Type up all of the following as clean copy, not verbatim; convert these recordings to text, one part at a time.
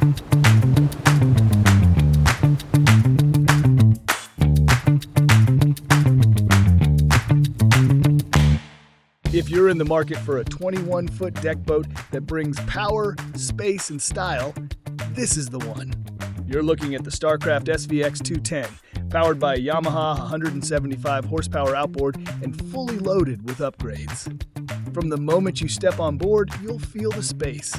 If you're in the market for a 21-foot deck boat that brings power, space, and style, this is the one. You're looking at the Starcraft SVX 210, powered by a Yamaha 175 horsepower outboard and fully loaded with upgrades. From the moment you step on board, you'll feel the space.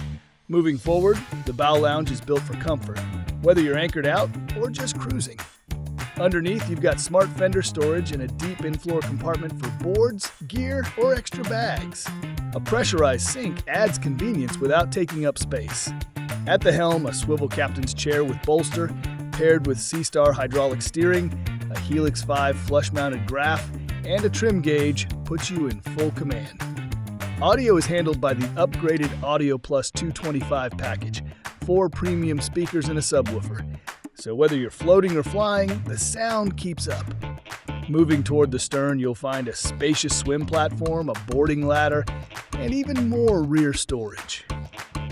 Moving forward, the bow lounge is built for comfort, whether you're anchored out or just cruising. Underneath, you've got smart Fender storage and a deep in-floor compartment for boards, gear, or extra bags. A pressurized sink adds convenience without taking up space. At the helm, a swivel captain's chair with bolster, paired with SeaStar hydraulic steering, a Helix 5 flush-mounted graph, and a trim gauge puts you in full command. Audio is handled by the upgraded Audio Plus 225 package, 4 premium speakers and a subwoofer. So whether you're floating or flying, the sound keeps up. Moving toward the stern, you'll find a spacious swim platform, a boarding ladder, and even more rear storage.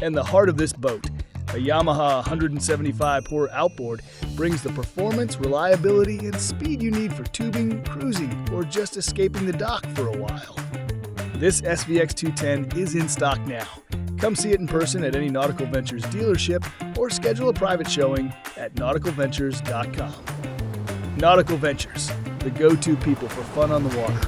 And the heart of this boat, a Yamaha 175 horse outboard, brings the performance, reliability, and speed you need for tubing, cruising, or just escaping the dock for a while. This SVX 210 is in stock now. Come see it in person at any Nautical Ventures dealership or schedule a private showing at nauticalventures.com. Nautical Ventures, the go-to people for fun on the water.